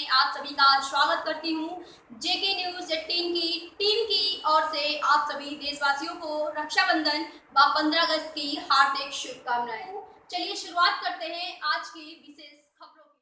में आप सभी का स्वागत करती हूं। जेके न्यूज 18 की टीम की ओर से आप सभी देशवासियों को रक्षाबंधन व 15 अगस्त की हार्दिक शुभकामनाएं। चलिए शुरुआत करते हैं आज की विशेष खबरों की।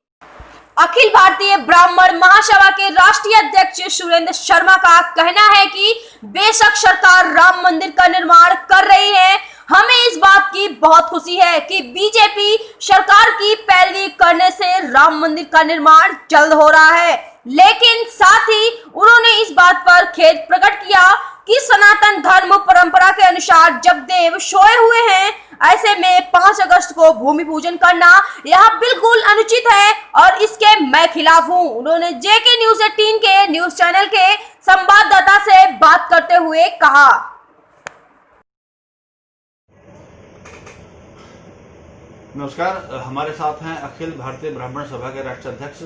अखिल भारतीय ब्राह्मण महासभा के राष्ट्रीय अध्यक्ष सुरेंद्र शर्मा का कहना है कि बेशक सरकार राम मंदिर का निर्माण कर रही है, हमें इस बात की बहुत खुशी है कि बीजेपी सरकार की पैरवी करने से राम मंदिर का निर्माण जल्द हो रहा है। लेकिन साथ ही उन्होंने इस बात पर खेद प्रकट किया कि सनातन धर्म परंपरा के अनुसार जब देव सोए हुए हैं, ऐसे में 5 अगस्त को भूमि पूजन करना यह बिल्कुल अनुचित है और इसके मैं खिलाफ हूं। उन्होंने जेके न्यूज 18 के न्यूज चैनल के संवाददाता से बात करते हुए कहा। नमस्कार, हमारे साथ हैं अखिल भारतीय ब्राह्मण सभा के राष्ट्रीय अध्यक्ष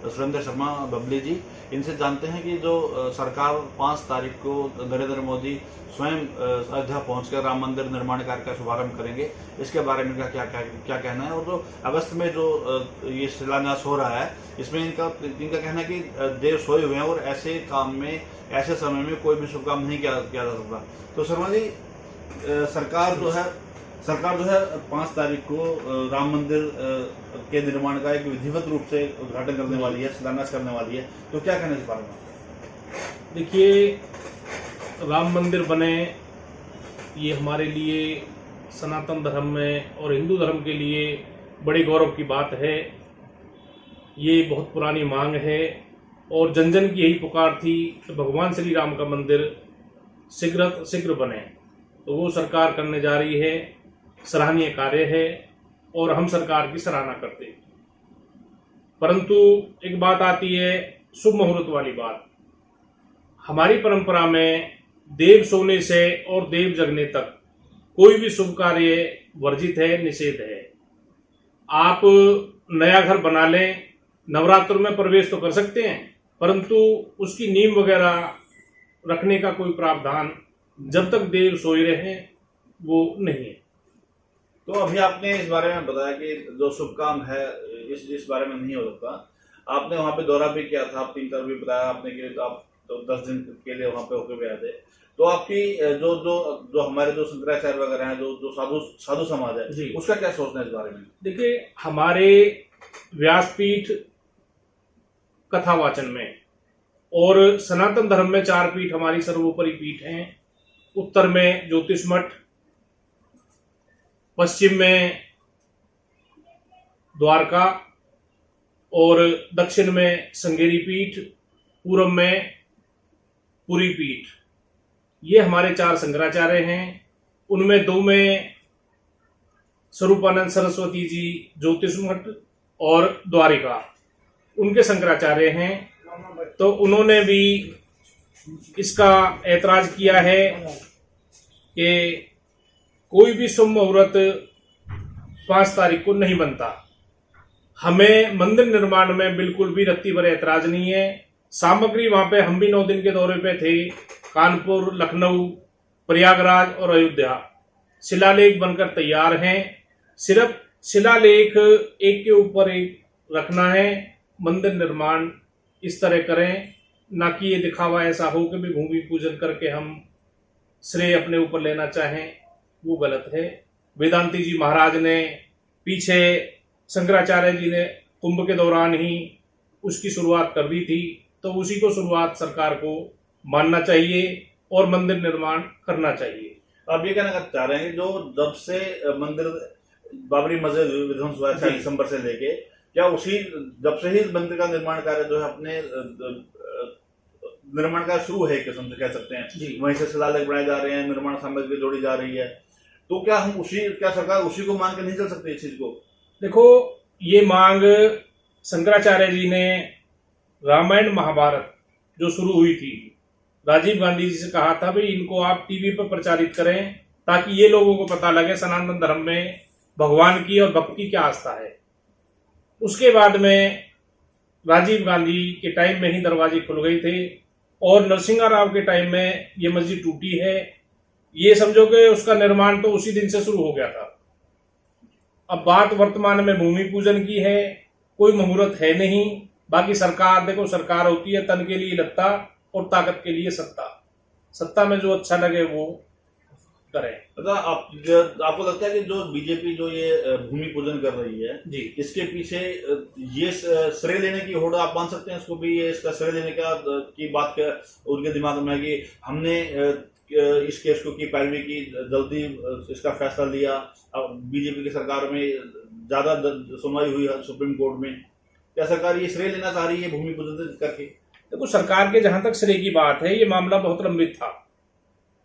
सुरेंद्र शर्मा बबली जी। इनसे जानते हैं कि जो सरकार 5 तारीख को नरेंद्र मोदी स्वयं अयोध्या पहुंचकर राम मंदिर निर्माण कार्य का शुभारंभ करेंगे, इसके बारे में क्या कहना है। और जो अगस्त में जो ये शिलान्यास हो रहा है, इसमें इनका कहना है कि देव सोए हुए हैं और ऐसे काम में, ऐसे समय में कोई भी शुभ काम नहीं किया जा सकता। तो शर्मा जी, सरकार जो है 5 तारीख को राम मंदिर के निर्माण का एक विधिवत रूप से उद्घाटन करने वाली है, शिलान्यास करने वाली है, तो क्या कहना इस बारे में? देखिए, राम मंदिर बने ये हमारे लिए सनातन धर्म में और हिंदू धर्म के लिए बड़े गौरव की बात है। ये बहुत पुरानी मांग है और जन जन की यही पुकार थी कि भगवान श्री राम का मंदिर शीघ्र बने, तो वो सरकार करने जा रही है। सराहनीय कार्य है और हम सरकार की सराहना करते हैं। परंतु एक बात आती है शुभ मुहूर्त वाली बात। हमारी परंपरा में देव सोने से और देव जगने तक कोई भी शुभ कार्य वर्जित है, निषेध है। आप नया घर बना लें, नवरात्र में प्रवेश तो कर सकते हैं, परंतु उसकी नींव वगैरह रखने का कोई प्रावधान जब तक देव सोए रहे वो नहीं है। तो अभी आपने इस बारे में बताया कि जो शुभ काम है इस बारे में नहीं हो सकता। आपने वहां पे दौरा भी किया था, आप 3 बार भी बताया आपने कि आप तो 10 दिन के लिए वहां पे होकर भी आए थे। तो आपकी जो हमारे जो शंकराचार्य वगैरह हैं, जो साधु समाज है, उसका क्या सोचना है इस बारे में? देखिए, हमारे व्यासपीठ कथावाचन में और सनातन धर्म में 4 पीठ हमारी सर्वोपरि पीठ हैं। उत्तर में ज्योतिष मठ, पश्चिम में द्वारका और दक्षिण में श्रृंगेरी पीठ, पूर्व में पुरी पीठ। ये हमारे 4 शंकराचार्य हैं। उनमें 2 में स्वरूपानंद सरस्वती जी ज्योतिष मठ और द्वारिका उनके शंकराचार्य हैं। तो उन्होंने भी इसका ऐतराज किया है कि कोई भी शुभ मुहूर्त 5 तारीख को नहीं बनता। हमें मंदिर निर्माण में बिल्कुल भी रत्ती भर ऐतराज नहीं है। सामग्री वहां पे हम भी 9 दिन के दौरे पे थे। कानपुर, लखनऊ, प्रयागराज और अयोध्या शिलालेख बनकर तैयार हैं। सिर्फ शिलालेख एक के ऊपर एक रखना है। मंदिर निर्माण इस तरह करें, ना कि ये दिखावा ऐसा हो कि भी भूमि पूजन करके हम श्रेय अपने ऊपर लेना चाहें, वो गलत है। वेदांती जी महाराज ने पीछे शंकराचार्य जी ने कुंभ के दौरान ही उसकी शुरुआत कर दी थी, तो उसी को शुरुआत सरकार को मानना चाहिए और मंदिर निर्माण करना चाहिए। आप ये कहना चाह रहे हैं कि जो जब से मंदिर बाबरी मस्जिद विध्वंस हुआ 4 दिसंबर से लेके, क्या जब से ही मंदिर का निर्माण कार्य जो है अपने निर्माण कार्य शुरू है, किस्म से कह सकते हैं, वहीं से शिलालेख बनाए जा रहे हैं, निर्माण सामग्री जोड़ी जा रही है, तो क्या सरकार उसी को मान के नहीं चल सकती इस चीज को? देखो, ये मांग शंकराचार्य जी ने रामायण महाभारत जो शुरू हुई थी, राजीव गांधी जी से कहा था भाई इनको आप टीवी पर प्रचारित करें ताकि ये लोगों को पता लगे सनातन धर्म में भगवान की और भक्त की क्या आस्था है। उसके बाद में राजीव गांधी के टाइम में ही दरवाजे खुल गए थे और नरसिंह राव के टाइम में ये मस्जिद टूटी है। ये समझो कि उसका निर्माण तो उसी दिन से शुरू हो गया था। अब बात वर्तमान में भूमि पूजन की है, कोई मुहूर्त है नहीं। बाकी सरकार, देखो सरकार होती है तन के लिए लत्ता और ताकत के लिए सत्ता। सत्ता में जो अच्छा लगे वो करें। आपको लगता है कि जो बीजेपी जो ये भूमि पूजन कर रही है जी, इसके पीछे ये श्रेय लेने की होड़ आप मान सकते हैं इसको भी, ये इसका श्रेय लेने की बात उनके दिमाग में है कि हमने इस केस को की पैरवी की, जल्दी इसका फैसला लिया, अब बीजेपी की सरकार में ज्यादा सुनवाई हुई है सुप्रीम कोर्ट में, क्या सरकार ये श्रेय लेना चाह रही है भूमि पूजन करके? देखो सरकार के जहां तक श्रेय की बात है, ये मामला बहुत लंबित था।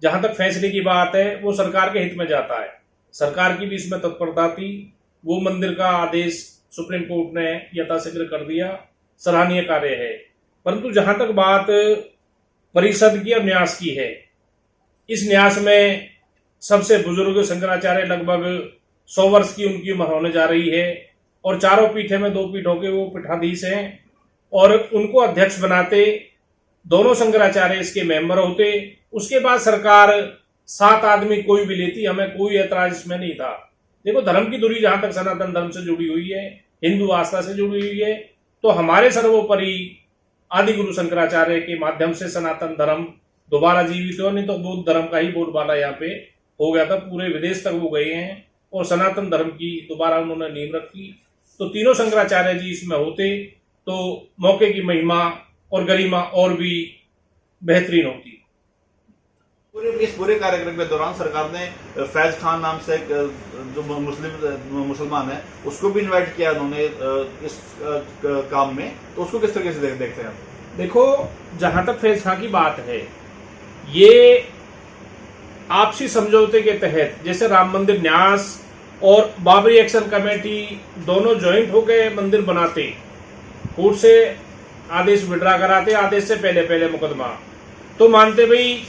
जहां तक फैसले की बात है वो सरकार के हित में जाता है, सरकार की भी इसमें तत्परता थी। वो मंदिर का आदेश सुप्रीम कोर्ट ने यथाशीघ्र कर दिया, सराहनीय कार्य है। परंतु जहां तक बात परिषद की और न्यास की है, इस न्यास में सबसे बुजुर्ग शंकराचार्य लगभग 100 वर्ष की उनकी उम्र होने जा रही है और चारों पीठे में 2 पीठों के वो पीठाधीश हैं और उनको अध्यक्ष बनाते, दोनों शंकराचार्य इसके मेंबर होते। उसके बाद सरकार 7 आदमी कोई भी लेती, हमें कोई ऐतराज इसमें नहीं था। देखो धर्म की दूरी जहां तक सनातन धर्म से जुड़ी हुई है, हिंदू आस्था से जुड़ी हुई है, तो हमारे सर्वोपरि आदि गुरु शंकराचार्य के माध्यम से सनातन धर्म दोबारा जीवित हो, नहीं तो बौद्ध धर्म का ही बोलबाला यहाँ पे हो गया था, पूरे विदेश तक वो गए हैं और सनातन धर्म की दोबारा उन्होंने नींव रखी। तो तीनों शंकराचार्य जी इसमें होते तो मौके की महिमा और गरिमा और भी बेहतरीन होती। इस पूरे कार्यक्रम के दौरान सरकार ने फैज खान नाम से एक जो मुसलमान है उसको भी इनवाइट किया उन्होंने इस काम में, तो उसको किस तरीके से देखते हैं आप? देखो जहां तक फैज खान की बात है, ये आपसी समझौते के तहत, जैसे राम मंदिर न्यास और बाबरी एक्शन कमेटी दोनों ज्वाइंट होकर मंदिर बनाते, कोर्ट से आदेश विड्रा कराते, आदेश से पहले मुकदमा, तो मानते भाई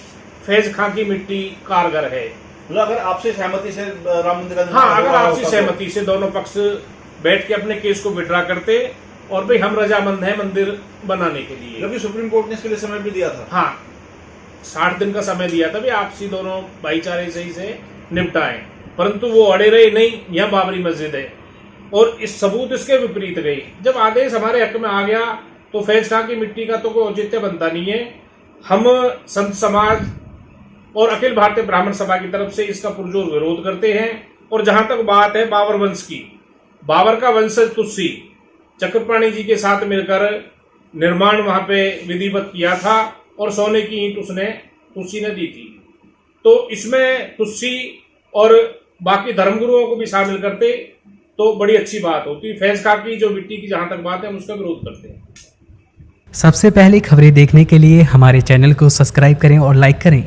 फैज खां की मिट्टी कारगर है। अगर आपसी सहमति से राम मंदिर का, हाँ, अगर आपसी सहमति से दोनों पक्ष बैठ के अपने केस को विड्रा करते और भाई हम रजामंद हैं मंदिर बनाने के लिए। जबकि सुप्रीम कोर्ट ने इसके लिए समय भी दिया था। हाँ, 60 दिन का समय दिया था भी आपसी दोनों भाईचारे सही से निपटाएं, परंतु वो अड़े रहे नहीं, यह बाबरी मस्जिद है और इस सबूत इसके विपरीत गई। जब आदेश हमारे हक में आ गया तो फैज खां की मिट्टी का तो कोई औचित्य बनता नहीं है। हम संत समाज और अखिल भारतीय ब्राह्मण सभा की तरफ से इसका पुरजोर विरोध करते हैं। और जहां तक बात है बाबर वंश की, बाबर का वंशज तुलसी चक्रपाणी जी के साथ मिलकर निर्माण वहां पे विधिवत किया था और सोने की ईंट उसने तुलसी ने दी थी, तो इसमें तुलसी और बाकी धर्मगुरुओं को भी शामिल करते तो बड़ी अच्छी बात होती। फैज खां की जो मिट्टी की जहां तक बात है हम उसका विरोध करते हैं। सबसे पहले खबरें देखने के लिए हमारे चैनल को सब्सक्राइब करें और लाइक करें